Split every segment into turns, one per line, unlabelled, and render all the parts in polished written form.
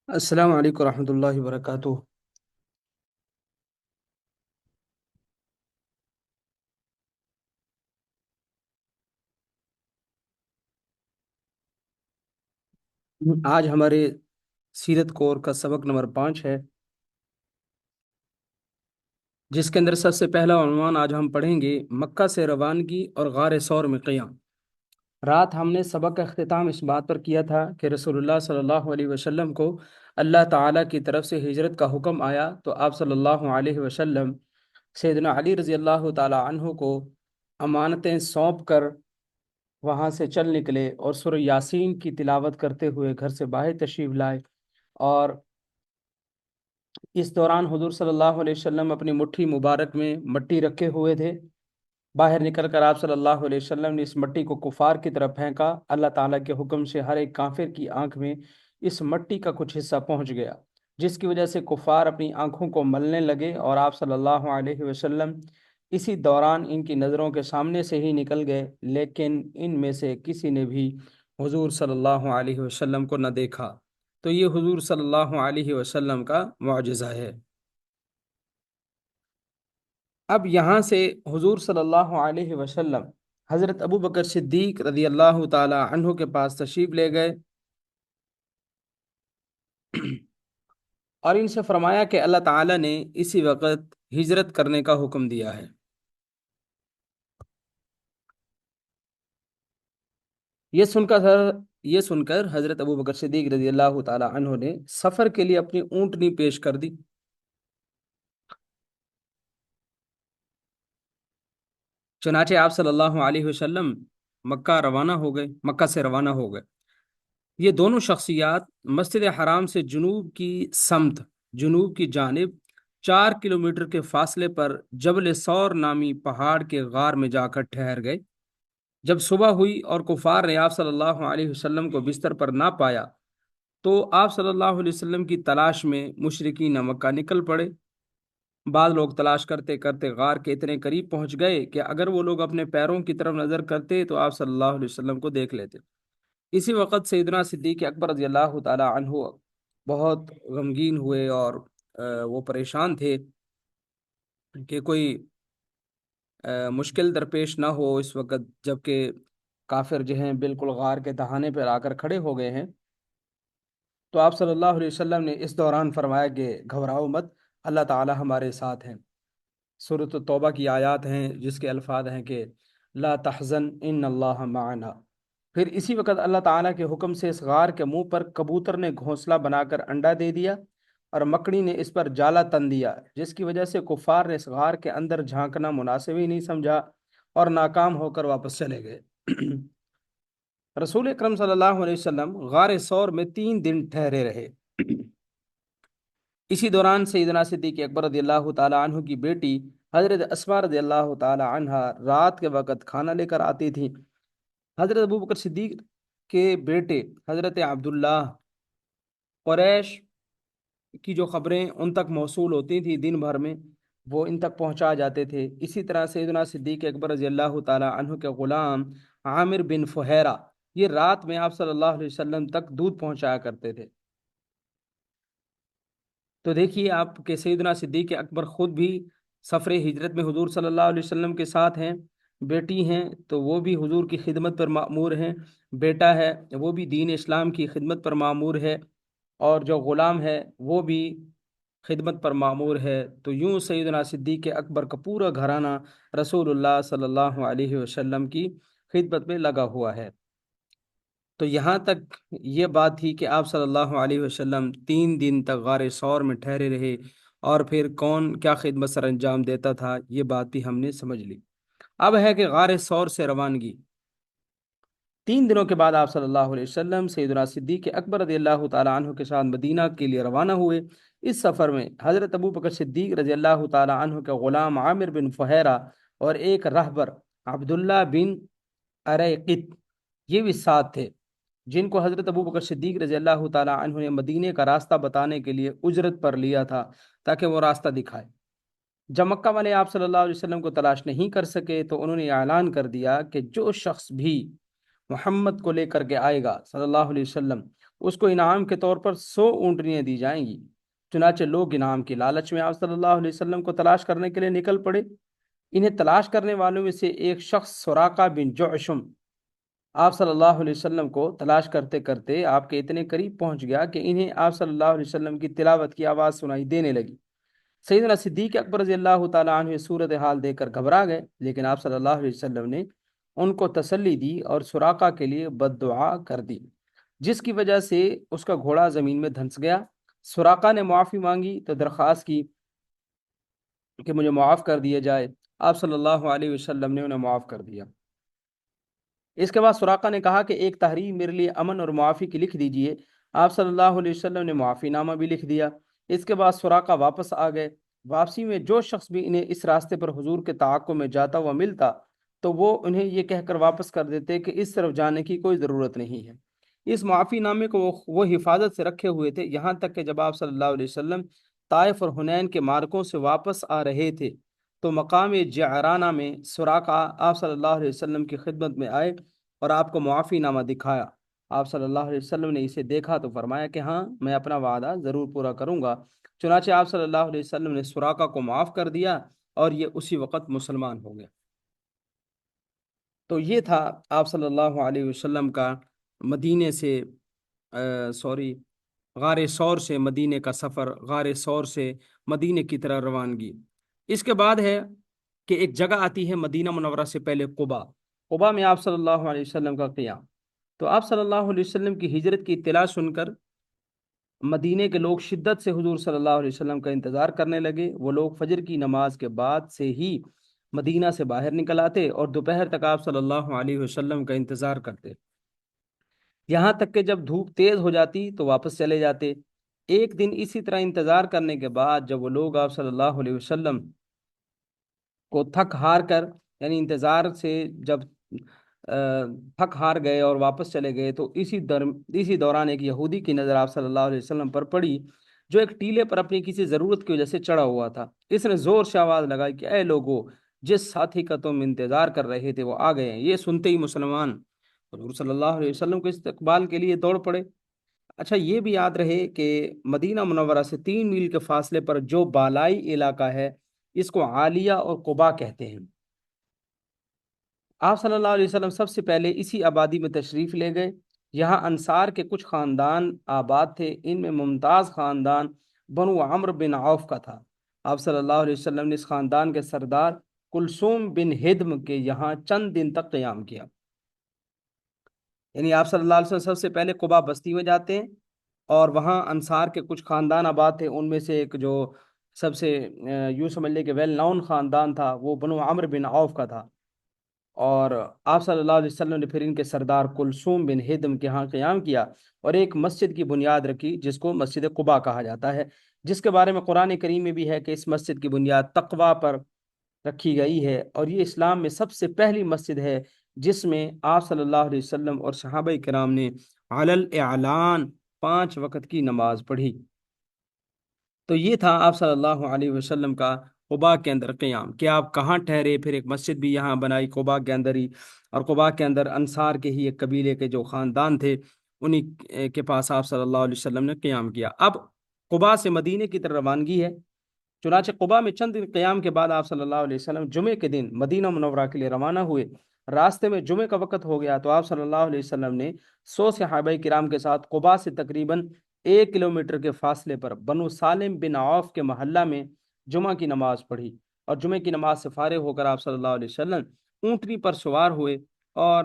السلام علیکم ورحمۃ اللہ وبرکاتہ۔ آج ہمارے سیرت کور کا سبق نمبر 5 ہے، جس کے اندر سب سے پہلا عنوان آج ہم پڑھیں گے مکہ سے روانگی اور غار ثور میں قیام۔ رات ہم نے سبق کا اختتام اس بات پر کیا تھا کہ رسول اللہ صلی اللہ علیہ وسلم کو اللہ تعالیٰ کی طرف سے ہجرت کا حکم آیا تو آپ صلی اللہ علیہ وسلم سیدنا علی رضی اللہ تعالیٰ عنہ کو امانتیں سونپ کر وہاں سے چل نکلے اور سورہ یاسین کی تلاوت کرتے ہوئے گھر سے باہر تشریف لائے۔ اور اس دوران حضور صلی اللہ علیہ وسلم اپنی مٹھی مبارک میں مٹی رکھے ہوئے تھے۔ باہر نکل کر آپ صلی اللہ علیہ وسلم نے اس مٹی کو کفار کی طرف پھینکا۔ اللہ تعالیٰ کے حکم سے ہر ایک کافر کی آنکھ میں اس مٹی کا کچھ حصہ پہنچ گیا، جس کی وجہ سے کفار اپنی آنکھوں کو ملنے لگے، اور آپ صلی اللہ علیہ وسلم اسی دوران ان کی نظروں کے سامنے سے ہی نکل گئے، لیکن ان میں سے کسی نے بھی حضور صلی اللہ علیہ وسلم کو نہ دیکھا۔ تو یہ حضور صلی اللہ علیہ وسلم کا معجزہ ہے۔ اب یہاں سے حضور صلی اللہ علیہ وسلم حضرت ابو بکر صدیق رضی اللہ تعالی عنہ کے پاس تشریف لے گئے اور ان سے فرمایا کہ اللہ تعالی نے اسی وقت ہجرت کرنے کا حکم دیا ہے۔ یہ سن کر حضرت ابو بکر صدیق رضی اللہ تعالی عنہ نے سفر کے لیے اپنی اونٹنی پیش کر دی۔ چنانچہ آپ صلی اللہ علیہ وسلم مکہ سے روانہ ہو گئے۔ یہ دونوں شخصیات مسجد حرام سے جنوب کی جانب 4 کلومیٹر کے فاصلے پر جبل ثور نامی پہاڑ کے غار میں جا کر ٹھہر گئے۔ جب صبح ہوئی اور کفار نے آپ صلی اللہ علیہ وسلم کو بستر پر نہ پایا تو آپ صلی اللہ علیہ وسلم کی تلاش میں مشرکین مکہ نکل پڑے۔ بعض لوگ تلاش کرتے کرتے غار کے اتنے قریب پہنچ گئے کہ اگر وہ لوگ اپنے پیروں کی طرف نظر کرتے تو آپ صلی اللہ علیہ وسلم کو دیکھ لیتے۔ اسی وقت سیدنا صدیق اکبر رضی اللہ تعالی عنہ بہت غمگین ہوئے، اور وہ پریشان تھے کہ کوئی مشکل درپیش نہ ہو اس وقت، جبکہ کافر جو ہیں بالکل غار کے دہانے پر آ کر کھڑے ہو گئے ہیں۔ تو آپ صلی اللہ علیہ وسلم نے اس دوران فرمایا کہ گھبراؤ مت، اللہ تعالی ہمارے ساتھ ہیں۔ سورۃ التوبہ کی آیات ہیں جس کے الفاظ ہیں کہ لا تحزن ان اللہ معنا۔ پھر اسی وقت اللہ تعالیٰ کے حکم سے اس غار کے منہ پر کبوتر نے گھونسلہ بنا کر انڈا دے دیا، اور مکڑی نے اس پر جالا تن دیا، جس کی وجہ سے کفار نے اس غار کے اندر جھانکنا مناسب ہی نہیں سمجھا اور ناکام ہو کر واپس چلے گئے۔ رسول اکرم صلی اللہ علیہ وسلم غار ثور میں 3 دن ٹھہرے رہے۔ اسی دوران سیدنا صدیق اکبر رضی اللہ تعالی عنہ کی بیٹی حضرت اسماء رضی اللہ تعالی عنہ رات کے وقت کھانا لے کر آتی تھی۔ حضرت ابو بکر صدیق کے بیٹے حضرت عبداللہ قریش کی جو خبریں ان تک موصول ہوتی تھیں دن بھر میں، وہ ان تک پہنچا جاتے تھے۔ اسی طرح سیدنا صدیق اکبر رضی اللہ تعالی عنہ کے غلام عامر بن فہیرہ یہ رات میں آپ صلی اللہ علیہ وسلم تک دودھ پہنچایا کرتے تھے۔ تو دیکھیے آپ کہ سیدنا صدیق اکبر خود بھی سفر ہجرت میں حضور صلی اللہ علیہ وسلم کے ساتھ ہیں، بیٹی ہیں تو وہ بھی حضور کی خدمت پر مأمور ہیں، بیٹا ہے وہ بھی دین اسلام کی خدمت پر مأمور ہے، اور جو غلام ہے وہ بھی خدمت پر مأمور ہے۔ تو یوں سیدنا صدیق اکبر کا پورا گھرانہ رسول اللہ صلی اللہ علیہ وسلم کی خدمت میں لگا ہوا ہے۔ تو یہاں تک یہ بات تھی کہ آپ صلی اللہ علیہ وسلم 3 دن تک غار ثور میں ٹھہرے رہے، اور پھر کون کیا خدمت سر انجام دیتا تھا یہ بات بھی ہم نے سمجھ لی۔ اب ہے کہ غار ثور سے روانگی۔ 3 دنوں کے بعد آپ صلی اللہ علیہ وسلم سیدنا صدیق اکبر رضی اللہ تعالیٰ عنہ کے ساتھ مدینہ کے لیے روانہ ہوئے۔ اس سفر میں حضرت ابو بکر صدیق رضی اللہ تعالیٰ عنہ کے غلام عامر بن فہیرہ اور ایک رہبر عبداللہ بن اریقط یہ بھی ساتھ تھے، جن کو حضرت ابو بکر صدیق رضی اللہ تعالیٰ عنہ نے مدینے کا راستہ بتانے کے لیے اجرت پر لیا تھا تاکہ وہ راستہ دکھائے۔ جب مکہ والے آپ صلی اللہ علیہ وسلم کو تلاش نہیں کر سکے تو انہوں نے اعلان کر دیا کہ جو شخص بھی محمد کو لے کر کے آئے گا صلی اللہ علیہ وسلم اس کو انعام کے طور پر 100 اونٹنیاں دی جائیں گی۔ چنانچہ لوگ انعام کے لالچ میں آپ صلی اللہ علیہ وسلم کو تلاش کرنے کے لیے نکل پڑے۔ انہیں تلاش کرنے والوں میں سے ایک شخص سراقہ بن جعشم آپ صلی اللہ علیہ وسلم کو تلاش کرتے کرتے آپ کے اتنے قریب پہنچ گیا کہ انہیں آپ صلی اللہ علیہ وسلم کی تلاوت کی آواز سنائی دینے لگی۔ سیدنا صدیق اکبر رضی اللہ تعالیٰ عنہ صورت حال دیکھ کر گھبرا گئے، لیکن آپ صلی اللہ علیہ وسلم نے ان کو تسلی دی اور سراقہ کے لیے بد دعا کر دی، جس کی وجہ سے اس کا گھوڑا زمین میں دھنس گیا۔ سراقہ نے معافی مانگی تو درخواست کی کہ مجھے معاف کر دیا جائے۔ آپ صلی اللہ علیہ وسلم نے انہیں معاف کر دیا۔ اس کے بعد سراقہ نے کہا کہ ایک تحریر میرے لیے امن اور معافی کی لکھ دیجئے۔ آپ صلی اللہ علیہ وسلم نے معافی نامہ بھی لکھ دیا۔ اس کے بعد سراقہ واپس آ گئے۔ واپسی میں جو شخص بھی انہیں اس راستے پر حضور کے تعاقب میں جاتا ہوا ملتا تو وہ انہیں یہ کہہ کر واپس کر دیتے کہ اس طرف جانے کی کوئی ضرورت نہیں ہے۔ اس معافی نامے کو وہ حفاظت سے رکھے ہوئے تھے، یہاں تک کہ جب آپ صلی اللہ علیہ وسلم طائف اور حنین کے مارکوں سے واپس آ رہے تھے تو مقام جعرانہ میں سراقہ آپ صلی اللہ علیہ وسلم کی خدمت میں آئے اور آپ کو معافی نامہ دکھایا۔ آپ صلی اللہ علیہ وسلم نے اسے دیکھا تو فرمایا کہ ہاں، میں اپنا وعدہ ضرور پورا کروں گا۔ چنانچہ آپ صلی اللہ علیہ وسلم نے سراقہ کو معاف کر دیا اور یہ اسی وقت مسلمان ہو گیا۔ تو یہ تھا آپ صلی اللہ علیہ وسلم کا مدینے سے غار ثور سے مدینے کا سفر، غار ثور سے مدینے کی طرح روانگی۔ اس کے بعد ہے کہ ایک جگہ آتی ہے مدینہ منورہ سے پہلے قبا۔ قبا میں آپ صلی اللہ علیہ وسلم کا قیام۔ تو آپ صلی اللہ علیہ وسلم کی ہجرت کی اطلاع سن کر مدینے کے لوگ شدت سے حضور صلی اللہ علیہ وسلم کا انتظار کرنے لگے۔ وہ لوگ فجر کی نماز کے بعد سے ہی مدینہ سے باہر نکل آتے اور دوپہر تک آپ صلی اللہ علیہ وسلم کا انتظار کرتے، یہاں تک کہ جب دھوپ تیز ہو جاتی تو واپس چلے جاتے۔ ایک دن اسی طرح انتظار کرنے کے بعد جب وہ لوگ آپ صلی اللہ علیہ وسلم کو تھک ہار کر، یعنی انتظار سے جب تھک ہار گئے اور واپس چلے گئے، تو اسی دوران ایک یہودی کی نظر آپ صلی اللہ علیہ وسلم پر پڑی، جو ایک ٹیلے پر اپنی کسی ضرورت کی وجہ سے چڑھا ہوا تھا۔ اس نے زور سے آواز لگائی کہ اے لوگو، جس ساتھی کا تم انتظار کر رہے تھے وہ آ گئے ہیں۔ یہ سنتے ہی مسلمان حضور صلی اللہ علیہ وسلم کے استقبال کے لیے دوڑ پڑے۔ اچھا، یہ بھی یاد رہے کہ مدینہ منورہ سے 3 میل کے فاصلے پر جو بالائی علاقہ ہے، اس کو عالیہ اور قبا کہتے ہیں۔ آپ صلی اللہ علیہ وسلم سب سے پہلے اسی آبادی میں تشریف لے گئے۔ یہاں انصار کے کچھ خاندان آباد تھے، ان میں ممتاز خاندان بنو عمرو بن عوف کا تھا۔ آپ صلی اللہ علیہ وسلم نے اس خاندان کے سردار کلثوم بن ہدم کے یہاں چند دن تک قیام کیا۔ یعنی آپ صلی اللہ علیہ وسلم سب سے پہلے قبا بستی میں جاتے ہیں اور وہاں انصار کے کچھ خاندان آباد تھے، ان میں سے ایک جو سب سے یوں سمجھ لے کہ ویل ناؤن خاندان تھا وہ بنو عمرو بن عوف کا تھا۔ اور آپ صلی اللہ علیہ وسلم نے پھر ان کے سردار کلثوم بن ہدم کے ہاں قیام کیا اور ایک مسجد کی بنیاد رکھی جس کو مسجد قباء کہا جاتا ہے، جس کے بارے میں قرآن کریم میں بھی ہے کہ اس مسجد کی بنیاد تقوی پر رکھی گئی ہے، اور یہ اسلام میں سب سے پہلی مسجد ہے جس میں آپ صلی اللہ علیہ وسلم اور صحابہ کرام نے علی الاعلان 5 وقت کی نماز پڑھی۔ تو یہ تھا آپ صلی اللہ علیہ وسلم کا قباء کے اندر قیام، کہ آپ کہاں ٹھہرے۔ پھر ایک مسجد بھی یہاں بنائی قباء کے اندر ہی، اور قباء کے اندر انصار کے ہی ایک قبیلے کے جو خاندان تھے انہی کے پاس آپ صلی اللہ علیہ وسلم نے قیام کیا۔ اب قباء سے مدینے کی طرف روانگی ہے۔ چنانچہ قباء میں چند دن قیام کے بعد آپ صلی اللہ علیہ وسلم جمعے کے دن مدینہ منورہ کے لیے روانہ ہوئے۔ راستے میں جمعے کا وقت ہو گیا تو آپ صلی اللہ علیہ وسلم نے 100 صحابہ کرام کے ساتھ قباء سے تقریباً 1 کلومیٹر کے فاصلے پر بنو سالم بن عوف کے محلہ میں جمعہ کی نماز پڑھی، اور جمعے کی نماز سے فارغ ہو کر آپ صلی اللہ علیہ وسلم اونٹنی پر سوار ہوئے اور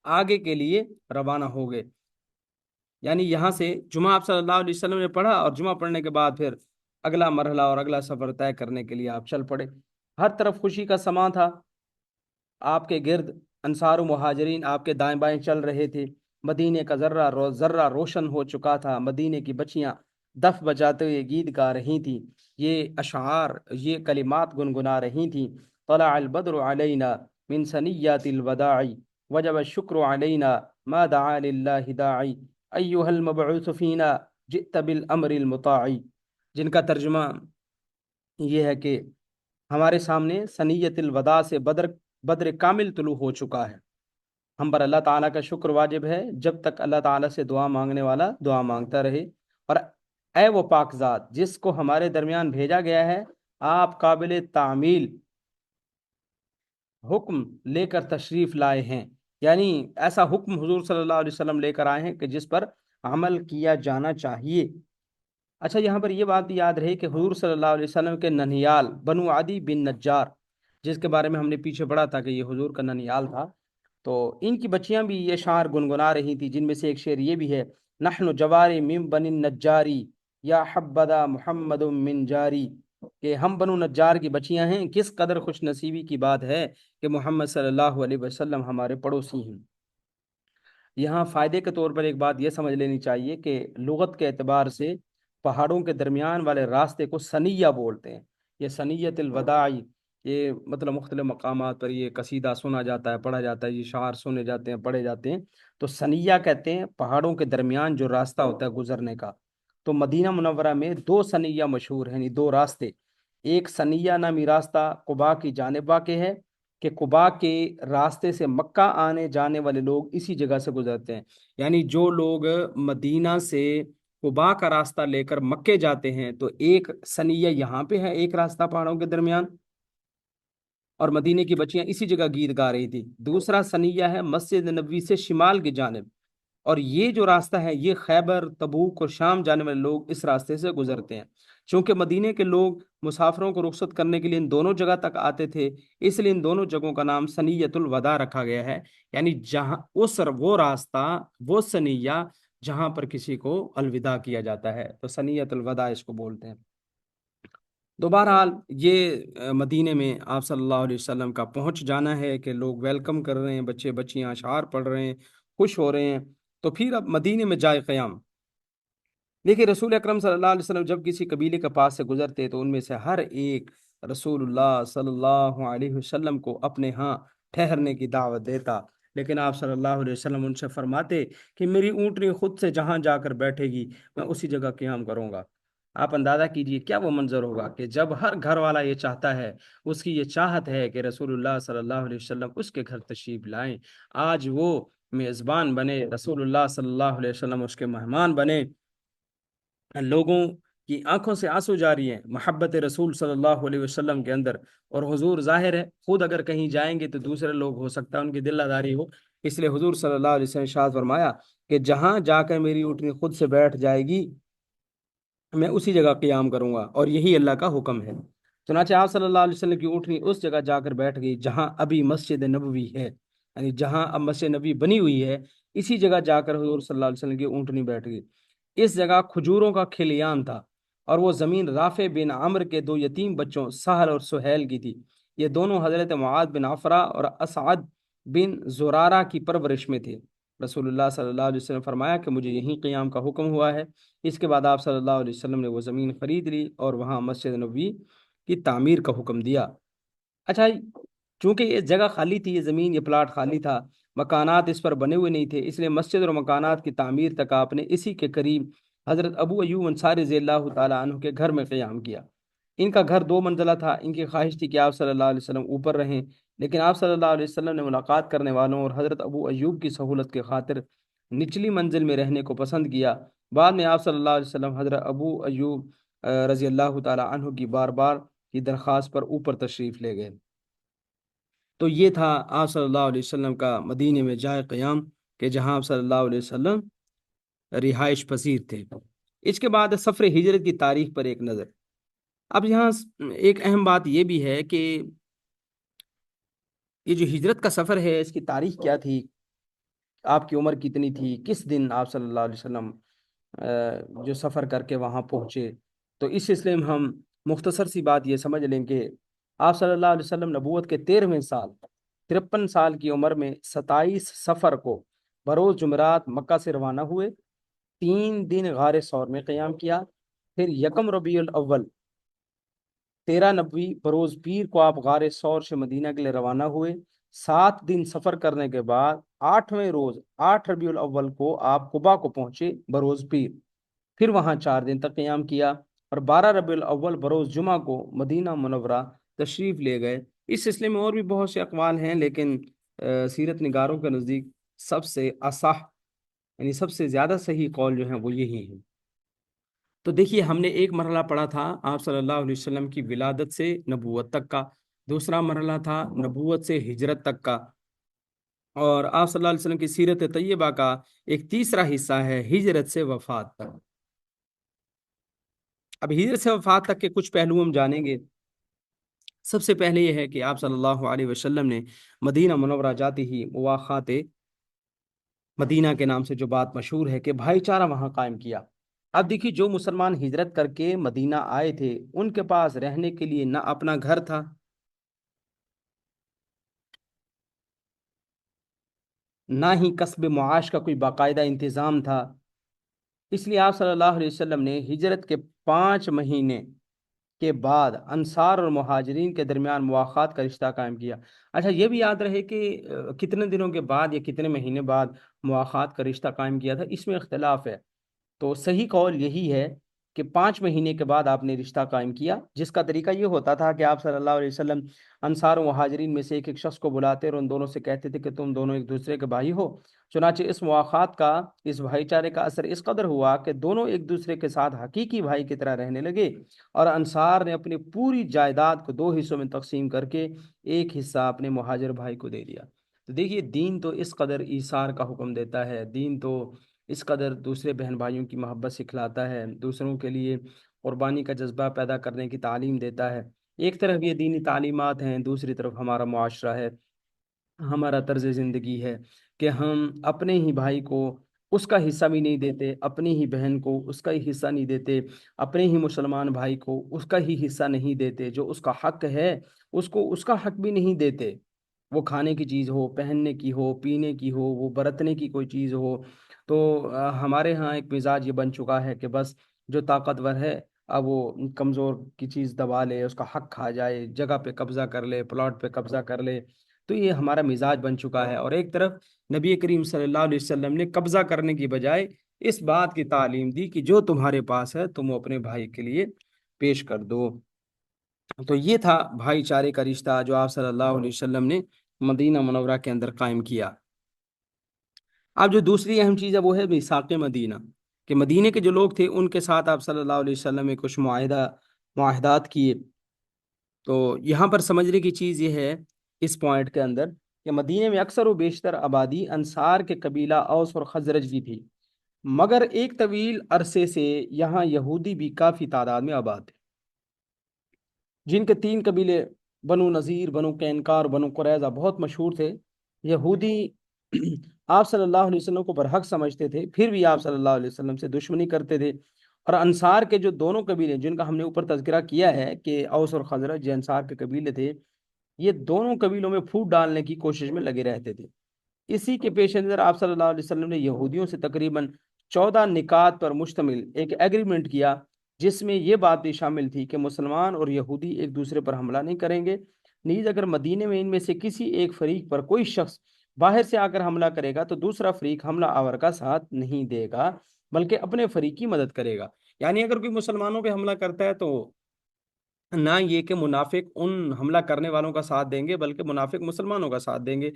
آگے کے لیے روانہ ہو گئے۔ یعنی یہاں سے جمعہ آپ صلی اللہ علیہ وسلم نے پڑھا اور جمعہ پڑھنے کے بعد پھر اگلا مرحلہ اور اگلا سفر طے کرنے کے لیے آپ چل پڑے۔ ہر طرف خوشی کا سماں تھا، آپ کے گرد انصار و مہاجرین آپ کے دائیں بائیں چل رہے تھے۔ مدینے کا ذرہ روشن ہو چکا تھا۔ مدینے کی بچیاں دف بجاتے ہوئے گیت گا رہی تھیں، یہ اشعار، یہ کلمات گنگنا رہی تھیں۔ طلع البدر علینا من ثنیات الوداع وجب الشکر علینا ما دعا للہ داعی ایہا المبعوث فینا جئت بالامر المطاع، جن کا ترجمہ یہ ہے کہ ہمارے سامنے ثنیت الوداع سے بدر کامل طلوع ہو چکا ہے، ہم پر اللہ تعالیٰ کا شکر واجب ہے جب تک اللہ تعالیٰ سے دعا مانگنے والا دعا مانگتا رہے۔ اور اے وہ پاک ذات جس کو ہمارے درمیان بھیجا گیا ہے، آپ قابل تعمیل حکم لے کر تشریف لائے ہیں، یعنی ایسا حکم حضور صلی اللہ علیہ وسلم لے کر آئے ہیں کہ جس پر عمل کیا جانا چاہیے۔ اچھا، یہاں پر یہ بات یاد رہے کہ حضور صلی اللہ علیہ وسلم کے ننیال بنو عدی بن نجار، جس کے بارے میں ہم نے پیچھے پڑھا تھا کہ یہ حضور کا ننیال تھا، تو ان کی بچیاں بھی یہ شعر گنگنا رہی تھی، جن میں سے ایک شعر یہ بھی ہے: نحن جواری من بنی النجاری یا حبذا محمد من جاری، کہ ہم بنو نجار کی بچیاں ہیں، کس قدر خوش نصیبی کی بات ہے کہ محمد صلی اللہ علیہ وسلم ہمارے پڑوسی ہیں۔ یہاں فائدے کے طور پر ایک بات یہ سمجھ لینی چاہیے کہ لغت کے اعتبار سے پہاڑوں کے درمیان والے راستے کو سنیہ بولتے ہیں۔ یہ سنیت الوداعی، یہ مطلب مختلف مقامات پر یہ قصیدہ سنا جاتا ہے، پڑھا جاتا ہے، یہ شعر سنے جاتے ہیں، پڑھے جاتے ہیں، تو سنیہ کہتے ہیں پہاڑوں کے درمیان جو راستہ ہوتا ہے گزرنے کا۔ تو مدینہ منورہ میں دو سنیہ مشہور ہیں، یعنی دو راستے۔ ایک سنیہ نامی راستہ قباء کی جانب واقع ہے کہ قباء کے راستے سے مکہ آنے جانے والے لوگ اسی جگہ سے گزرتے ہیں، یعنی جو لوگ مدینہ سے قباء کا راستہ لے کر مکے جاتے ہیں تو ایک سنیہ یہاں پہ ہے، ایک راستہ پہاڑوں کے درمیان، اور مدینے کی بچیاں اسی جگہ گیت گا رہی تھی۔ دوسرا سنیہ ہے مسجد نبوی سے شمال کی جانب، اور یہ جو راستہ ہے یہ خیبر، تبوک اور شام جانے والے لوگ اس راستے سے گزرتے ہیں۔ چونکہ مدینے کے لوگ مسافروں کو رخصت کرنے کے لیے ان دونوں جگہ تک آتے تھے، اس لیے ان دونوں جگہوں کا نام سنیت الوداع رکھا گیا ہے، یعنی جہاں وہ راستہ، وہ سنیہ جہاں پر کسی کو الوداع کیا جاتا ہے، تو سنیت الوداع اس کو بولتے ہیں۔ تو بہرحال یہ مدینے میں آپ صلی اللہ علیہ وسلم کا پہنچ جانا ہے کہ لوگ ویلکم کر رہے ہیں، بچے بچیاں اشعار پڑھ رہے ہیں، خوش ہو رہے ہیں، تو پھر اب مدینے میں جائے قیام۔ دیکھیے رسول اکرم صلی اللہ علیہ وسلم جب کسی قبیلے کے پاس سے گزرتے تو ان میں سے ہر ایک رسول اللہ صلی اللہ علیہ وسلم کو اپنے ہاں ٹھہرنے کی دعوت دیتا، لیکن آپ صلی اللہ علیہ وسلم ان سے فرماتے کہ میری اونٹنی خود سے جہاں جا کر بیٹھے گی میں اسی جگہ قیام کروں گا۔ آپ اندازہ کیجئے کیا وہ منظر ہوگا کہ جب ہر گھر والا یہ چاہتا ہے، اس کی یہ چاہت ہے کہ رسول اللہ صلی اللہ علیہ وسلم اس کے گھر تشریف لائیں، آج وہ میزبان بنے، رسول اللہ صلی اللہ علیہ وسلم اس کے مہمان بنے، لوگوں کی آنکھوں سے آنسو جاری ہیں محبت رسول صلی اللہ علیہ وسلم کے اندر، اور حضور ظاہر ہے خود اگر کہیں جائیں گے تو دوسرے لوگ ہو سکتا ہے ان کی دل آزاری ہو، اس لیے حضور صلی اللہ علیہ وسلم نے ارشاد فرمایا کہ جہاں جا کر میری اونٹنی خود سے بیٹھ جائے گی میں اسی جگہ قیام کروں گا، اور یہی اللہ کا حکم ہے۔ چنانچہ آپ صلی اللہ علیہ وسلم کی اونٹنی اس جگہ جا کر بیٹھ گئی جہاں ابھی مسجد نبوی ہے، یعنی جہاں اب مسجد نبوی بنی ہوئی ہے اسی جگہ جا کر حضور صلی اللہ علیہ وسلم کی اونٹنی بیٹھ گئی۔ اس جگہ کھجوروں کا کھلیان تھا، اور وہ زمین رافع بن عمر کے دو یتیم بچوں سہل اور سہیل کی تھی۔ یہ دونوں حضرت معاذ بن عفرا اور اسعد بن زرارہ کی پرورش میں تھے۔ رسول اللہ صلی اللہ علیہ وسلم فرمایا کہ مجھے یہیں قیام کا حکم ہوا ہے۔ اس کے بعد آپ صلی اللہ علیہ وسلم نے وہ زمین خرید لی اور وہاں مسجد نبوی کی تعمیر کا حکم دیا۔ اچھا، چونکہ یہ جگہ خالی تھی، یہ زمین، یہ پلاٹ خالی تھا، مکانات اس پر بنے ہوئے نہیں تھے، اس لیے مسجد اور مکانات کی تعمیر تک آپ نے اسی کے قریب حضرت ابو ایوب انصاری رضی اللہ تعالیٰ عنہ کے گھر میں قیام کیا۔ ان کا گھر دو منزلہ تھا، ان کی خواہش تھی کہ آپ صلی اللہ علیہ وسلم اوپر رہیں، لیکن آپ صلی اللہ علیہ وسلم نے ملاقات کرنے والوں اور حضرت ابو ایوب کی سہولت کے خاطر نچلی منزل میں رہنے کو پسند کیا۔ بعد میں آپ صلی اللہ علیہ وسلم حضرت ابو ایوب رضی اللہ تعالیٰ عنہ کی بار بار کی درخواست پر اوپر تشریف لے گئے۔ تو یہ تھا آپ صلی اللہ علیہ وسلم کا مدینے میں جائے قیام کہ جہاں آپ صلی اللہ علیہ وسلم رہائش پذیر تھے۔ اس کے بعد سفر ہجرت کی تاریخ پر ایک نظر۔ اب یہاں ایک اہم بات یہ بھی ہے کہ یہ جو ہجرت کا سفر ہے اس کی تاریخ کیا تھی، آپ کی عمر کتنی تھی، کس دن آپ صلی اللہ علیہ وسلم جو سفر کر کے وہاں پہنچے، تو اس سلسلے میں ہم مختصر سی بات یہ سمجھ لیں کہ آپ صلی اللہ علیہ وسلم نبوت کے 13ویں سال 53 سال کی عمر میں 27 صفر کو بروز جمعرات مکہ سے روانہ ہوئے، 3 دن غار ثور میں قیام کیا، پھر یکم ربیع الاول 13 نبوی بروز پیر کو آپ غار ثور سے مدینہ کے لیے روانہ ہوئے۔ 7 دن سفر کرنے کے بعد 8ویں روز 8 ربیع الاول کو آپ قباء کو پہنچے بروز پیر، پھر وہاں 4 دن تک قیام کیا، اور 12 ربیع الاول بروز جمعہ کو مدینہ منورہ تشریف لے گئے۔ اس سلسلے میں اور بھی بہت سے اقوال ہیں، لیکن سیرت نگاروں کے نزدیک سب سے اصح، یعنی سب سے زیادہ صحیح قول جو ہیں وہ یہی ہیں۔ تو دیکھیے، ہم نے ایک مرحلہ پڑھا تھا آپ صلی اللہ علیہ وسلم کی ولادت سے نبوت تک کا، دوسرا مرحلہ تھا نبوت سے ہجرت تک کا، اور آپ صلی اللہ علیہ وسلم کی سیرت طیبہ کا ایک تیسرا حصہ ہے ہجرت سے وفات تک۔ اب ہجرت سے وفات تک کے کچھ پہلو ہم جانیں گے۔ سب سے پہلے یہ ہے کہ آپ صلی اللہ علیہ وسلم نے مدینہ منورہ جاتے ہی مواخات مدینہ کے نام سے جو بات مشہور ہے کہ بھائی چارہ وہاں قائم کیا۔ اب دیکھیے، جو مسلمان ہجرت کر کے مدینہ آئے تھے ان کے پاس رہنے کے لیے نہ اپنا گھر تھا، نہ ہی کسب معاش کا کوئی باقاعدہ انتظام تھا۔ اس لیے آپ صلی اللہ علیہ وسلم نے ہجرت کے 5 مہینے کے بعد انصار اور مہاجرین کے درمیان مواخات کا رشتہ قائم کیا۔ اچھا، یہ بھی یاد رہے کہ کتنے دنوں کے بعد یا کتنے مہینے بعد مواخات کا رشتہ قائم کیا تھا، اس میں اختلاف ہے۔ تو صحیح قول یہی ہے کہ 5 مہینے کے بعد آپ نے رشتہ قائم کیا، جس کا طریقہ یہ ہوتا تھا کہ آپ صلی اللہ علیہ وسلم انصار و مہاجرین میں سے ایک ایک شخص کو بلاتے اور ان دونوں سے کہتے تھے کہ تم دونوں ایک دوسرے کے بھائی ہو۔ چنانچہ اس مواخات کا، اس بھائی چارے کا اثر اس قدر ہوا کہ دونوں ایک دوسرے کے ساتھ حقیقی بھائی کی طرح رہنے لگے، اور انصار نے اپنی پوری جائیداد کو 2 حصوں میں تقسیم کر کے ایک حصہ اپنے مہاجر بھائی کو دے دیا۔ تو دیکھیے، دین تو اس قدر ایثار کا حکم دیتا ہے، دین تو اس قدر دوسرے بہن بھائیوں کی محبت سکھلاتا ہے، دوسروں کے لیے قربانی کا جذبہ پیدا کرنے کی تعلیم دیتا ہے۔ ایک طرف یہ دینی تعلیمات ہیں، دوسری طرف ہمارا معاشرہ ہے، ہمارا طرز زندگی ہے کہ ہم اپنے ہی بھائی کو اس کا حصہ بھی نہیں دیتے، اپنی ہی بہن کو اس کا ہی حصہ نہیں دیتے، اپنے ہی مسلمان بھائی کو اس کا ہی حصہ نہیں دیتے، جو اس کا حق ہے اس کو اس کا حق بھی نہیں دیتے۔ وہ کھانے کی چیز ہو، پہننے کی ہو، پینے کی ہو، وہ برتنے کی کوئی چیز ہو، تو ہمارے ہاں ایک مزاج یہ بن چکا ہے کہ بس جو طاقتور ہے اب وہ کمزور کی چیز دبا لے، اس کا حق کھا جائے، جگہ پہ قبضہ کر لے، پلاٹ پہ قبضہ کر لے۔ تو یہ ہمارا مزاج بن چکا ہے، اور ایک طرف نبی کریم صلی اللہ علیہ وسلم نے قبضہ کرنے کی بجائے اس بات کی تعلیم دی کہ جو تمہارے پاس ہے تم اپنے بھائی کے لیے پیش کر دو۔ تو یہ تھا بھائی چارے کا رشتہ جو آپ صلی اللہ علیہ وسلم نے مدینہ منورہ کے اندر قائم کیا۔ اب جو دوسری اہم چیز ہے وہ ہے میثاق مدینہ، کہ مدینے کے جو لوگ تھے ان کے ساتھ آپ صلی اللہ علیہ وسلم نے کچھ معاہدات کیے۔ تو یہاں پر سمجھنے کی چیز یہ ہے اس پوائنٹ کے اندر کہ مدینے میں اکثر و بیشتر آبادی انصار کے قبیلہ اوس اور خزرج کی تھی، مگر ایک طویل عرصے سے یہاں یہودی بھی کافی تعداد میں آباد تھے، جن کے 3 قبیلے بنو نذیر، بنو قینقاع اور بنو قریظہ بہت مشہور تھے۔ یہودی آپ صلی اللہ علیہ وسلم کو برحق سمجھتے تھے، پھر بھی آپ صلی اللہ علیہ وسلم سے دشمنی کرتے تھے، اور انصار کے جو دونوں قبیلے جن کا ہم نے اوپر تذکرہ کیا ہے کہ اوس اور خزرج جو انصار کے قبیلے تھے، یہ دونوں قبیلوں میں پھوٹ ڈالنے کی کوشش میں لگے رہتے تھے۔ اسی کے پیش نظر آپ صلی اللہ علیہ وسلم نے یہودیوں سے تقریباً 14 نکات پر مشتمل ایک ایگریمنٹ کیا، جس میں یہ بات بھی شامل تھی کہ مسلمان اور یہودی ایک دوسرے پر حملہ نہیں کریں گے، نیز اگر مدینے میں ان میں سے کسی ایک فریق پر کوئی شخص باہر سے آ کر حملہ کرے گا تو دوسرا فریق حملہ آور کا ساتھ نہیں دے گا بلکہ اپنے فریق کی مدد کرے گا۔ یعنی اگر کوئی مسلمانوں پہ حملہ کرتا ہے تو نہ یہ کہ منافق ان حملہ کرنے والوں کا ساتھ دیں گے بلکہ منافق مسلمانوں کا ساتھ دیں گے۔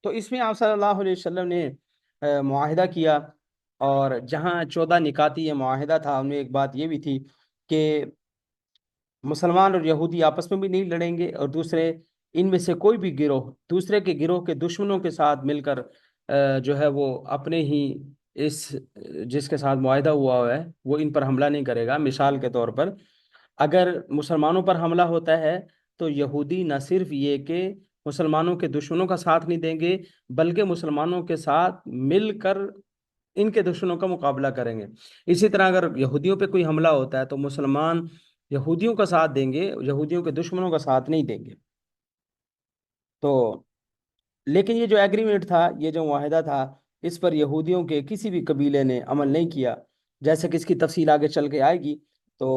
تو اس میں آپ صلی اللہ علیہ وسلم نے معاہدہ کیا، اور جہاں 14 نکاتی یہ معاہدہ تھا ان میں ایک بات یہ بھی تھی کہ مسلمان اور یہودی آپس میں بھی نہیں لڑیں گے، اور دوسرے ان میں سے کوئی بھی گروہ دوسرے کے گروہ کے دشمنوں کے ساتھ مل کر جو ہے وہ اپنے ہی اس جس کے ساتھ معاہدہ ہوا ہے وہ ان پر حملہ نہیں کرے گا۔ مثال کے طور پر اگر مسلمانوں پر حملہ ہوتا ہے تو یہودی نہ صرف یہ کہ مسلمانوں کے دشمنوں کا ساتھ نہیں دیں گے بلکہ مسلمانوں کے ساتھ مل کر ان کے دشمنوں کا مقابلہ کریں گے۔ اسی طرح اگر یہودیوں پہ کوئی حملہ ہوتا ہے تو مسلمان یہودیوں کا ساتھ دیں گے، یہودیوں کے دشمنوں کا ساتھ نہیں دیں گے۔ تو لیکن یہ جو ایگریمنٹ تھا، یہ جو معاہدہ تھا، اس پر یہودیوں کے کسی بھی قبیلے نے عمل نہیں کیا، جیسے کہ اس کی تفصیل آگے چل کے آئے گی۔ تو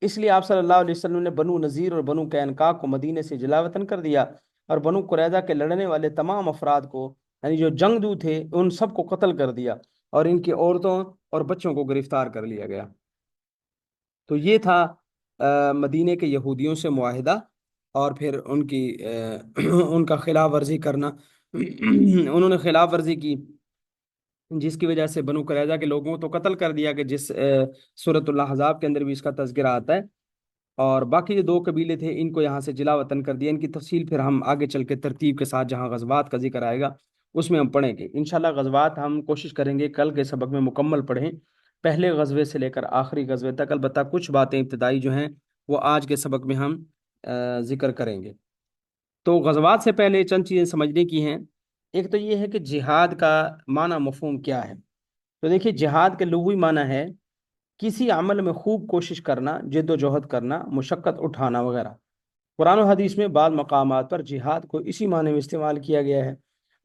اس لیے آپ صلی اللہ علیہ وسلم نے بنو نذیر اور بنو قینقاع کو مدینے سے جلا وطن کر دیا، اور بنو قریظہ کے لڑنے والے تمام افراد کو، یعنی جو جنگجو تھے، ان سب کو قتل کر دیا، اور ان کی عورتوں اور بچوں کو گرفتار کر لیا گیا۔ تو یہ تھا مدینے کے یہودیوں سے معاہدہ، اور پھر ان کی ان کا خلاف ورزی کرنا انہوں نے خلاف ورزی کی، جس کی وجہ سے بنو قریظہ کے لوگوں کو تو قتل کر دیا، کہ جس سورۃ الاحزاب کے اندر بھی اس کا تذکرہ آتا ہے، اور باقی جو دو قبیلے تھے ان کو یہاں سے جلا وطن کر دیا۔ ان کی تفصیل پھر ہم آگے چل کے ترتیب کے ساتھ جہاں غزوات کا ذکر آئے گا اس میں ہم پڑھیں گے انشاءاللہ۔ غزوات ہم کوشش کریں گے کل کے سبق میں مکمل پڑھیں، پہلے غزوے سے لے کر آخری غزوے تک۔ البتہ کچھ باتیں ابتدائی جو ہیں وہ آج کے سبق میں ہم ذکر کریں گے۔ تو غزوات سے پہلے چند چیزیں سمجھنے کی ہیں۔ ایک تو یہ ہے کہ جہاد کا معنی مفہوم کیا ہے۔ تو دیکھیے، جہاد کے لغوی معنی ہے کسی عمل میں خوب کوشش کرنا، جد و جہد کرنا، مشقت اٹھانا وغیرہ۔ قرآن و حدیث میں بعض مقامات پر جہاد کو اسی معنی میں استعمال کیا گیا ہے،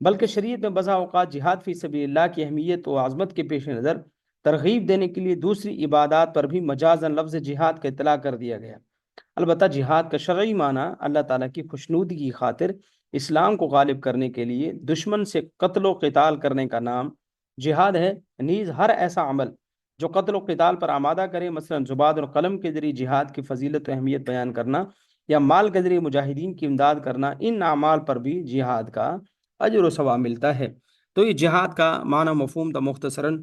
بلکہ شریعت میں بسا اوقات جہاد فی سبیل اللہ کی اہمیت و عظمت کے پیش نظر ترغیب دینے کے لیے دوسری عبادات پر بھی مجازاً لفظ جہاد کا اطلاق کر دیا گیا۔ البتہ جہاد کا شرعی معنی اللہ تعالیٰ کی خوشنودی کی خاطر اسلام کو غالب کرنے کے لیے دشمن سے قتل و قتال کرنے کا نام جہاد ہے۔ نیز ہر ایسا عمل جو قتل و قتال پر آمادہ کرے، مثلا زباد اور قلم کے ذریعے جہاد کی فضیلت و اہمیت بیان کرنا، یا مال کے ذریعے مجاہدین کی امداد کرنا، ان اعمال پر بھی جہاد کا اجر و ثواب ملتا ہے۔ تو یہ جہاد کا معنی مفہوم تھا مختصراً۔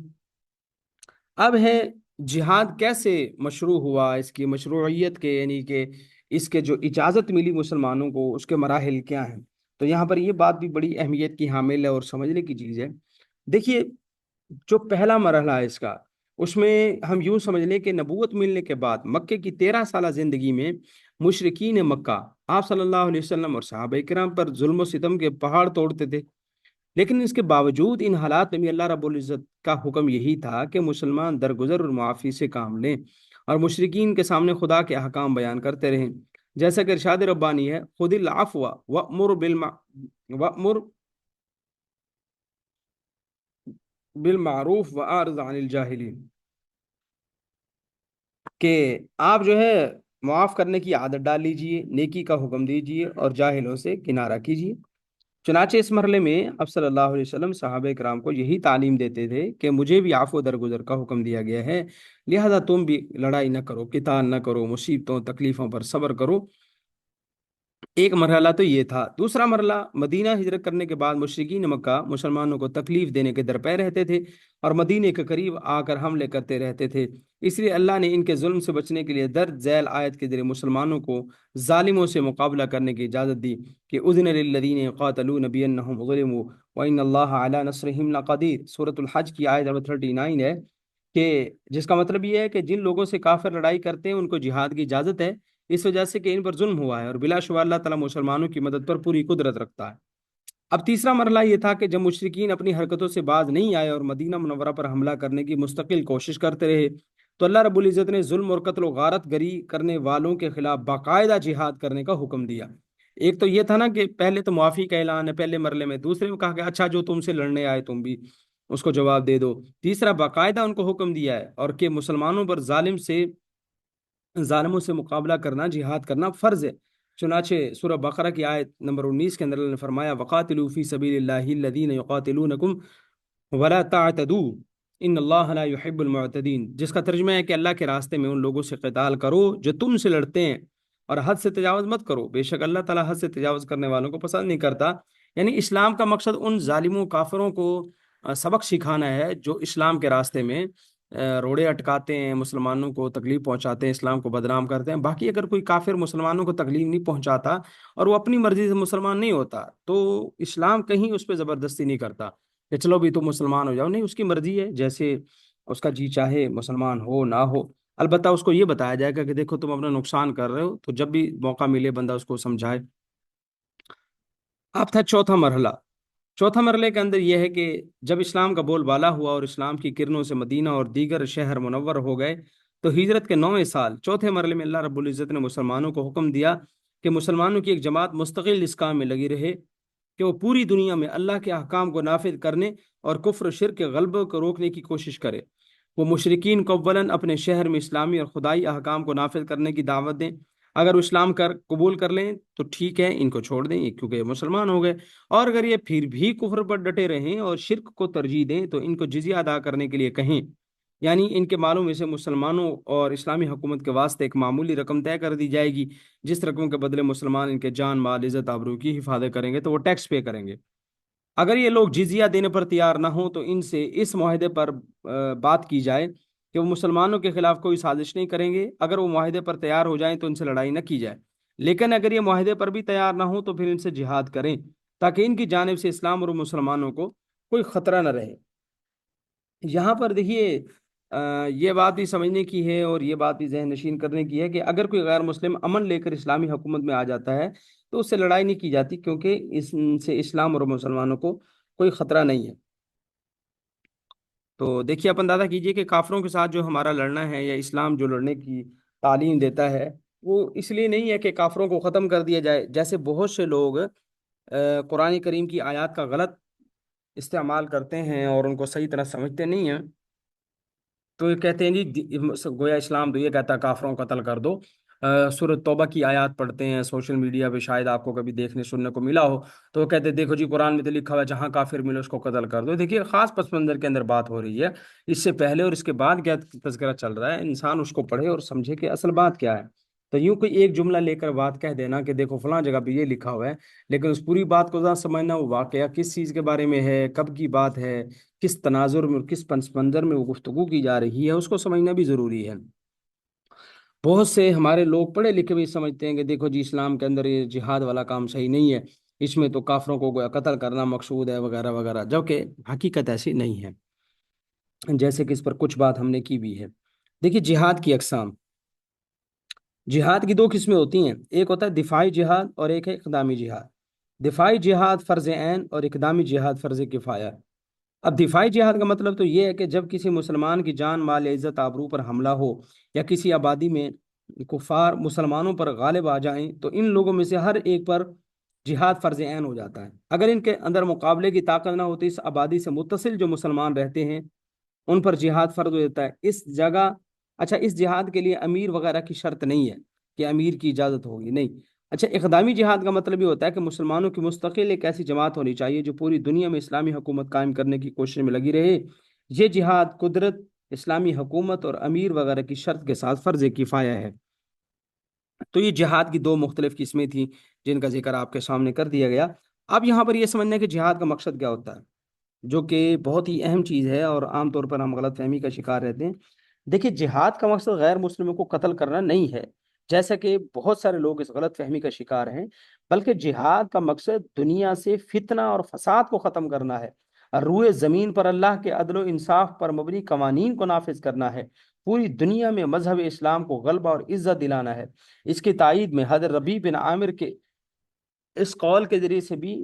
اب ہے جہاد کیسے مشروع ہوا، اس کی مشروعیت کے، یعنی کہ اس کے جو اجازت ملی مسلمانوں کو، اس کے مراحل کیا ہیں۔ تو یہاں پر یہ بات بھی بڑی اہمیت کی حامل ہے اور سمجھنے کی چیز ہے۔ دیکھیے، جو پہلا مرحلہ ہے اس کا، اس میں ہم یوں سمجھ لیں کہ نبوت ملنے کے بعد مکے کی 13 سالہ زندگی میں مشرکین مکہ آپ صلی اللہ علیہ وسلم اور صحابہ کرام پر ظلم و ستم کے پہاڑ توڑتے تھے، لیکن اس کے باوجود ان حالات میں بھی اللہ رب العزت کا حکم یہی تھا کہ مسلمان درگزر اور معافی سے کام لیں، اور مشرکین کے سامنے خدا کے احکام بیان کرتے رہیں، جیسا کہ ارشاد ربانی ہے، خذ العفو وأمر بالمعروف واعرض عن الجاہلین، کہ آپ جو ہے معاف کرنے کی عادت ڈال لیجئے، نیکی کا حکم دیجئے اور جاہلوں سے کنارہ کیجئے۔ چنانچہ اس مرحلے میں اب صلی اللہ علیہ وسلم صحابہ کرام کو یہی تعلیم دیتے تھے کہ مجھے بھی عفو درگزر کا حکم دیا گیا ہے، لہذا تم بھی لڑائی نہ کرو، قتال نہ کرو، مصیبتوں تکلیفوں پر صبر کرو۔ ایک مرحلہ تو یہ تھا۔ دوسرا مرحلہ، مدینہ ہجرت کرنے کے بعد مشرکین مکہ مسلمانوں کو تکلیف دینے کے درپے رہتے تھے اور مدینے کے قریب آ کر حملے کرتے رہتے تھے، اس لیے اللہ نے ان کے ظلم سے بچنے کے لیے درج ذیل آیت کے ذریعے مسلمانوں کو ظالموں سے مقابلہ کرنے کی اجازت دی کہ اذن للذین یقاتلون بانہم ظلموا وان اللہ علی نصرہم لقدیر۔ سورۃ الحج کی آیت نمبر 39 ہے، کہ جس کا مطلب یہ ہے کہ جن لوگوں سے کافر لڑائی کرتے ہیں ان کو جہاد کی اجازت ہے، اس وجہ سے کہ ان پر ظلم ہوا ہے، اور بلا شبہ اللہ تعالیٰ مسلمانوں کی مدد پر پوری قدرت رکھتا ہے۔ اب تیسرا مرحلہ یہ تھا کہ جب مشرکین اپنی حرکتوں سے باز نہیں آئے اور مدینہ منورہ پر حملہ کرنے کی مستقل کوشش کرتے رہے، تو اللہ رب العزت نے ظلم اور قتل و غارت گری کرنے والوں کے خلاف باقاعدہ جہاد کرنے کا حکم دیا۔ ایک تو یہ تھا نا کہ پہلے تو معافی کا اعلان ہے پہلے مرحلے میں، دوسرے میں کہا کہ اچھا جو تم سے لڑنے آئے تم بھی اس کو جواب دے دو، تیسرا باقاعدہ ان کو حکم دیا ہے، اور کہ مسلمانوں پر ظالموں سے مقابلہ کرنا، جہاد کرنا فرض ہے۔ چنانچہ سورہ بقرہ کی آیت نمبر 19 کے اندر اللہ نے فرمایا، وَقَاتِلُوا فِي سَبِيلِ اللَّهِ الَّذِينَ يُقَاتِلُونَكُمْ وَلَا تَعْتَدُوا إِنَّ اللَّهَ لَا يُحِبُّ الْمُعْتَدِينَ، جس کا ترجمہ ہے کہ اللہ کے راستے میں ان لوگوں سے قتال کرو جو تم سے لڑتے ہیں، اور حد سے تجاوز مت کرو، بے شک اللہ تعالیٰ حد سے تجاوز کرنے والوں کو پسند نہیں کرتا۔ یعنی اسلام کا مقصد ان ظالموں کافروں کو سبق سکھانا ہے جو اسلام کے راستے میں روڑے اٹکاتے ہیں، مسلمانوں کو تکلیف پہنچاتے ہیں، اسلام کو بدنام کرتے ہیں۔ باقی اگر کوئی کافر مسلمانوں کو تکلیف نہیں پہنچاتا اور وہ اپنی مرضی سے مسلمان نہیں ہوتا، تو اسلام کہیں اس پہ زبردستی نہیں کرتا کہ چلو بھی تم مسلمان ہو جاؤ، نہیں، اس کی مرضی ہے، جیسے اس کا جی چاہے مسلمان ہو نہ ہو۔ البتہ اس کو یہ بتایا جائے گا کہ دیکھو تم اپنا نقصان کر رہے ہو، تو جب بھی موقع ملے بندہ اس کو سمجھائے۔ اب تھا چوتھا مرحلہ۔ چوتھا مرحلے کے اندر یہ ہے کہ جب اسلام کا بول بالا ہوا اور اسلام کی کرنوں سے مدینہ اور دیگر شہر منور ہو گئے، تو ہجرت کے 9ویں سال چوتھے مرحلے میں اللہ رب العزت نے مسلمانوں کو حکم دیا کہ مسلمانوں کی ایک جماعت مستقل اس کام میں لگی رہے کہ وہ پوری دنیا میں اللہ کے احکام کو نافذ کرنے اور کفر و شرک کے غلبے کو روکنے کی کوشش کرے۔ وہ مشرکین کو اولاً اپنے شہر میں اسلامی اور خدائی احکام کو نافذ کرنے کی دعوت دیں۔ اگر وہ اسلام قبول کر لیں تو ٹھیک ہے، ان کو چھوڑ دیں کیونکہ یہ مسلمان ہو گئے، اور اگر یہ پھر بھی کفر پر ڈٹے رہیں اور شرک کو ترجیح دیں تو ان کو جزیہ ادا کرنے کے لیے کہیں، یعنی ان کے مالوں میں سے مسلمانوں اور اسلامی حکومت کے واسطے ایک معمولی رقم طے کر دی جائے گی، جس رقم کے بدلے مسلمان ان کے جان مال عزت آبرو کی حفاظت کریں گے تو وہ ٹیکس پے کریں گے۔ اگر یہ لوگ جزیہ دینے پر تیار نہ ہوں تو ان سے اس معاہدے پر بات کی جائے کہ وہ مسلمانوں کے خلاف کوئی سازش نہیں کریں گے۔ اگر وہ معاہدے پر تیار ہو جائیں تو ان سے لڑائی نہ کی جائے، لیکن اگر یہ معاہدے پر بھی تیار نہ ہوں تو پھر ان سے جہاد کریں، تاکہ ان کی جانب سے اسلام اور مسلمانوں کو کوئی خطرہ نہ رہے۔ یہاں پر دیکھیے یہ بات بھی سمجھنے کی ہے اور یہ بات بھی ذہن نشین کرنے کی ہے کہ اگر کوئی غیر مسلم امن لے کر اسلامی حکومت میں آ جاتا ہے تو اس سے لڑائی نہیں کی جاتی، کیونکہ اس سے اسلام اور مسلمانوں کو کوئی خطرہ نہیں ہے۔ تو دیکھیے آپ اندازہ کیجئے کہ کافروں کے ساتھ جو ہمارا لڑنا ہے، یا اسلام جو لڑنے کی تعلیم دیتا ہے، وہ اس لیے نہیں ہے کہ کافروں کو ختم کر دیا جائے، جیسے بہت سے لوگ قرآن کریم کی آیات کا غلط استعمال کرتے ہیں اور ان کو صحیح طرح سمجھتے نہیں ہیں، تو یہ کہتے ہیں جی گویا اسلام تو یہ کہتا ہے کافروں کو قتل کر دو۔ سورۃ توبہ کی آیات پڑھتے ہیں سوشل میڈیا پہ، شاید آپ کو کبھی دیکھنے سننے کو ملا ہو، تو وہ کہتے ہیں دیکھو جی قرآن میں تو لکھا ہوا ہے جہاں کافر ملے اس کو قتل کر دو۔ دیکھیے خاص پس منظر کے اندر بات ہو رہی ہے، اس سے پہلے اور اس کے بعد کیا تذکرہ چل رہا ہے، انسان اس کو پڑھے اور سمجھے کہ اصل بات کیا ہے۔ تو یوں کوئی ایک جملہ لے کر بات کہہ دینا کہ دیکھو فلاں جگہ پہ یہ لکھا ہوا ہے، لیکن اس پوری بات کو ذرا سمجھنا وہ واقعہ کس چیز کے بارے میں ہے، کب کی بات ہے، کس تناظر میں اور کس پس منظر میں وہ گفتگو کی جا رہی ہے، اس کو سمجھنا بھی ضروری ہے۔ بہت سے ہمارے لوگ پڑھے لکھے بھی سمجھتے ہیں کہ دیکھو جی اسلام کے اندر یہ جہاد والا کام صحیح نہیں ہے، اس میں تو کافروں کو گویا قتل کرنا مقصود ہے وغیرہ وغیرہ، جبکہ حقیقت ایسی نہیں ہے، جیسے کہ اس پر کچھ بات ہم نے کی بھی ہے۔ دیکھیے جہاد کی اقسام، جہاد کی دو قسمیں ہوتی ہیں، ایک ہوتا ہے دفاعی جہاد اور ایک ہے اقدامی جہاد۔ دفاعی جہاد فرض عین اور اقدامی جہاد فرض کفایہ۔ اب دفاعی جہاد کا مطلب تو یہ ہے کہ جب کسی مسلمان کی جان مال عزت آبرو پر حملہ ہو، یا کسی آبادی میں کفار مسلمانوں پر غالب آ جائیں، تو ان لوگوں میں سے ہر ایک پر جہاد فرض عین ہو جاتا ہے۔ اگر ان کے اندر مقابلے کی طاقت نہ ہوتی، اس آبادی سے متصل جو مسلمان رہتے ہیں ان پر جہاد فرض ہو جاتا ہے اس جگہ۔ اچھا، اس جہاد کے لیے امیر وغیرہ کی شرط نہیں ہے کہ امیر کی اجازت ہوگی، نہیں۔ اچھا، اقدامی جہاد کا مطلب یہ ہوتا ہے کہ مسلمانوں کی مستقل ایک ایسی جماعت ہونی چاہیے جو پوری دنیا میں اسلامی حکومت قائم کرنے کی کوشش میں لگی رہے۔ یہ جہاد قدرت، اسلامی حکومت اور امیر وغیرہ کی شرط کے ساتھ فرض کفایہ ہے۔ تو یہ جہاد کی دو مختلف قسمیں تھیں جن کا ذکر آپ کے سامنے کر دیا گیا۔ اب یہاں پر یہ سمجھنا ہے کہ جہاد کا مقصد کیا ہوتا ہے، جو کہ بہت ہی اہم چیز ہے اور عام طور پر ہم غلط فہمی کا شکار رہتے ہیں۔ دیکھیے جہاد کا مقصد غیر مسلموں کو قتل کرنا نہیں ہے، جیسا کہ بہت سارے لوگ اس غلط فہمی کا شکار ہیں، بلکہ جہاد کا مقصد دنیا سے فتنہ اور فساد کو ختم کرنا ہے، اور روئے زمین پر اللہ کے عدل و انصاف پر مبنی قوانین کو نافذ کرنا ہے، پوری دنیا میں مذہب اسلام کو غلبہ اور عزت دلانا ہے۔ اس کی تائید میں حضرت ربیع بن عامر کے اس قول کے ذریعے سے بھی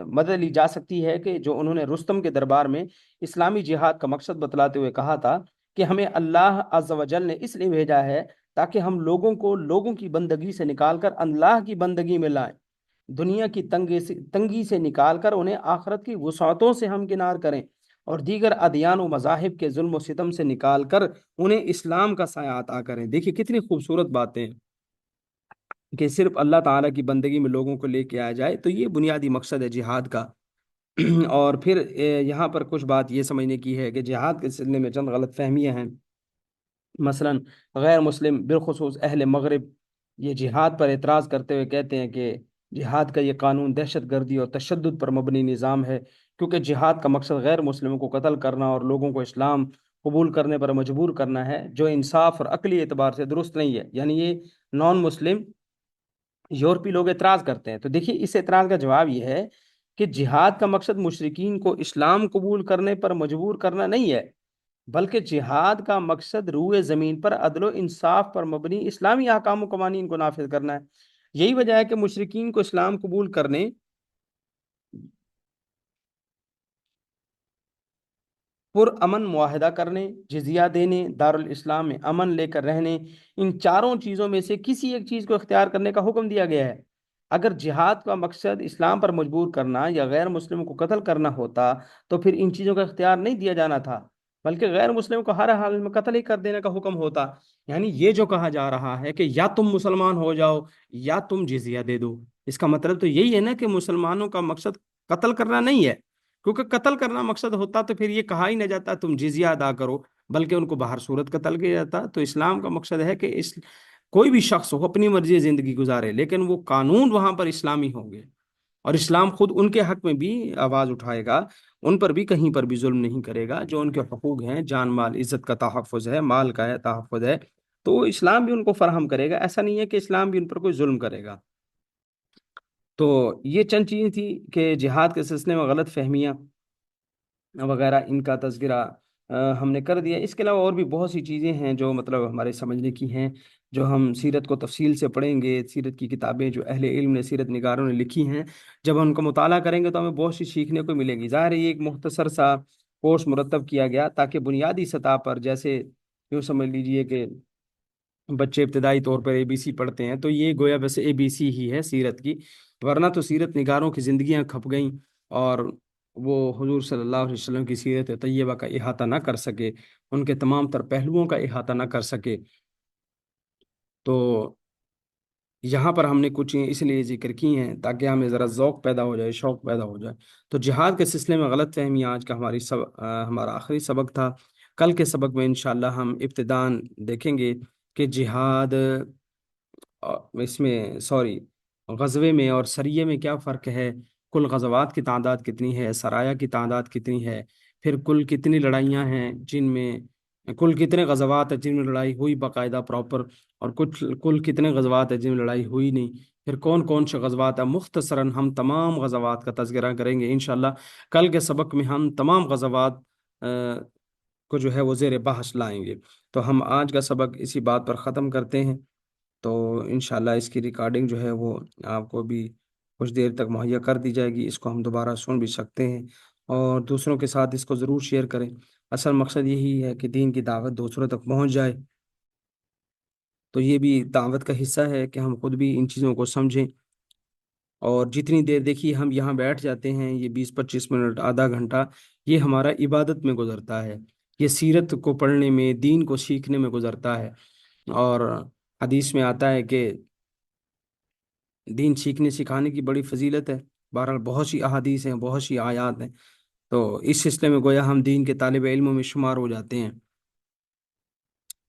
مدد لی جا سکتی ہے کہ جو انہوں نے رستم کے دربار میں اسلامی جہاد کا مقصد بتلاتے ہوئے کہا تھا کہ ہمیں اللہ عز و جل نے اس لیے بھیجا ہے تاکہ ہم لوگوں کو لوگوں کی بندگی سے نکال کر اللہ کی بندگی میں لائیں، دنیا کی تنگی سے نکال کر انہیں آخرت کی وسعتوں سے ہمکنار کریں، اور دیگر ادیان و مذاہب کے ظلم و ستم سے نکال کر انہیں اسلام کا سایہ عطا کریں۔ دیکھیے کتنی خوبصورت باتیں ہیں کہ صرف اللہ تعالیٰ کی بندگی میں لوگوں کو لے کے آیا جائے، تو یہ بنیادی مقصد ہے جہاد کا۔ اور پھر یہاں پر کچھ بات یہ سمجھنے کی ہے کہ جہاد کے سلسلے میں چند غلط فہمیاں ہیں۔ مثلا غیر مسلم بالخصوص اہل مغرب یہ جہاد پر اعتراض کرتے ہوئے کہتے ہیں کہ جہاد کا یہ قانون دہشت گردی اور تشدد پر مبنی نظام ہے، کیونکہ جہاد کا مقصد غیر مسلموں کو قتل کرنا اور لوگوں کو اسلام قبول کرنے پر مجبور کرنا ہے، جو انصاف اور عقلی اعتبار سے درست نہیں ہے۔ یعنی یہ نان مسلم یورپی لوگ اعتراض کرتے ہیں۔ تو دیکھیے اس اعتراض کا جواب یہ ہے کہ جہاد کا مقصد مشرکین کو اسلام قبول کرنے پر مجبور کرنا نہیں ہے، بلکہ جہاد کا مقصد روئے زمین پر عدل و انصاف پر مبنی اسلامی احکام و قوانین کو نافذ کرنا ہے۔ یہی وجہ ہے کہ مشرکین کو اسلام قبول کرنے، پر امن معاہدہ کرنے، جزیہ دینے، دارالاسلام میں امن لے کر رہنے، ان چاروں چیزوں میں سے کسی ایک چیز کو اختیار کرنے کا حکم دیا گیا ہے۔ اگر جہاد کا مقصد اسلام پر مجبور کرنا یا غیر مسلموں کو قتل کرنا ہوتا تو پھر ان چیزوں کا اختیار نہیں دیا جانا تھا۔ بلکہ غیر مسلم کو ہر حال میں قتل ہی کر دینے کا حکم ہوتا. یعنی یہ جو کہا جا رہا ہے کہ یا تم مسلمان ہو جاؤ یا تم جزیہ دے دو، اس کا مطلب تو یہی ہے نا کہ مسلمانوں کا مقصد قتل کرنا نہیں ہے. کیونکہ قتل کرنا مقصد ہوتا تو پھر یہ کہا ہی نہ جاتا تم جزیہ ادا کرو، بلکہ ان کو باہر صورت قتل کیا جاتا. تو اسلام کا مقصد ہے کہ کوئی بھی شخص ہو اپنی مرضی زندگی گزارے، لیکن وہ قانون وہاں پر اسلامی ہوں گے. اور اسلام خود ان کے حق میں بھی آواز اٹھائے گا، ان پر بھی کہیں پر بھی ظلم نہیں کرے گا. جو ان کے حقوق ہیں، جان مال عزت کا تحفظ ہے، مال کا ہے تحفظ ہے، تو اسلام بھی ان کو فراہم کرے گا. ایسا نہیں ہے کہ اسلام بھی ان پر کوئی ظلم کرے گا. تو یہ چند چیزیں تھی کہ جہاد کے سلسلے میں غلط فہمیاں وغیرہ ان کا تذکرہ ہم نے کر دیا. اس کے علاوہ اور بھی بہت سی چیزیں ہیں جو مطلب ہمارے سمجھنے کی ہیں، جو ہم سیرت کو تفصیل سے پڑھیں گے. سیرت کی کتابیں جو اہل علم نے، سیرت نگاروں نے لکھی ہیں، جب ہم ان کا مطالعہ کریں گے تو ہمیں بہت سی سیکھنے کو ملے گی. ظاہر ہے یہ ایک مختصر سا کورس مرتب کیا گیا تاکہ بنیادی سطح پر، جیسے یوں سمجھ لیجئے کہ بچے ابتدائی طور پر اے بی سی پڑھتے ہیں، تو یہ گویا ویسے اے بی سی ہی ہے سیرت کی. ورنہ تو سیرت نگاروں کی زندگیاں کھپ گئیں اور وہ حضور صلی اللہ علیہ وسلم کی سیرت طیبہ کا احاطہ نہ کر سکے، ان کے تمام تر پہلوؤں کا احاطہ نہ کر سکے. تو یہاں پر ہم نے کچھ چیزیں اس لیے ذکر کی ہیں تاکہ ہمیں ذرا ذوق پیدا ہو جائے، شوق پیدا ہو جائے. تو جہاد کے سلسلے میں غلط فہمی آج کا ہمارا آخری سبق تھا. کل کے سبق میں انشاءاللہ ہم ابتداً دیکھیں گے کہ جہاد اس میں غزوے میں اور سریے میں کیا فرق ہے، کل غزوات کی تعداد کتنی ہے، سرایا کی تعداد کتنی ہے، پھر کل کتنی لڑائیاں ہیں جن میں، کل کتنے غزوات ہیں جن میں لڑائی ہوئی باقاعدہ پراپر، اور کل کتنے غزوات ہیں جن میں لڑائی ہوئی نہیں، پھر کون کون سے غزوات ہیں. مختصراً ہم تمام غزوات کا تذکرہ کریں گے انشاءاللہ. کل کے سبق میں ہم تمام غزوات کو جو ہے وہ زیر بحث لائیں گے. تو ہم آج کا سبق اسی بات پر ختم کرتے ہیں. تو انشاءاللہ اس کی ریکارڈنگ جو ہے وہ آپ کو بھی کچھ دیر تک مہیا کر دی جائے گی. اس کو ہم دوبارہ سن بھی سکتے ہیں، اور دوسروں کے ساتھ اس کو ضرور شیئر کریں. اصل مقصد یہی ہے کہ دین کی دعوت دوسروں تک پہنچ جائے. تو یہ بھی دعوت کا حصہ ہے کہ ہم خود بھی ان چیزوں کو سمجھیں. اور جتنی دیر دیکھیے ہم یہاں بیٹھ جاتے ہیں، یہ 20-25 منٹ، آدھا گھنٹہ، یہ ہمارا عبادت میں گزرتا ہے، یہ سیرت کو پڑھنے میں، دین کو سیکھنے میں گزرتا ہے. اور حدیث میں آتا ہے کہ دین سیکھنے سکھانے کی بڑی فضیلت ہے. بہرحال بہت سی احادیث ہیں، بہت سی آیات ہیں. تو اس سلسلے میں گویا ہم دین کے طالب علموں میں شمار ہو جاتے ہیں.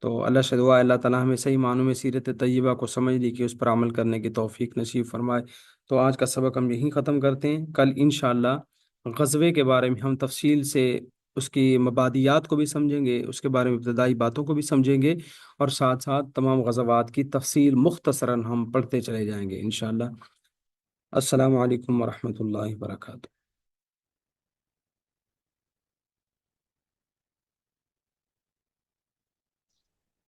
تو اللہ سے دعا ہے اللہ تعالیٰ ہمیں صحیح معنوں میں سیرت طیبہ کو سمجھنے کی، اس پر عمل کرنے کی توفیق نصیب فرمائے. تو آج کا سبق ہم یہیں ختم کرتے ہیں. کل انشاءاللہ غزوے کے بارے میں ہم تفصیل سے اس کی مبادیات کو بھی سمجھیں گے، اس کے بارے میں ابتدائی باتوں کو بھی سمجھیں گے، اور ساتھ ساتھ تمام غزوات کی تفصیل مختصراً ہم پڑھتے چلے جائیں گے انشاءاللہ. السلام علیکم ورحمۃ اللہ وبرکاتہ.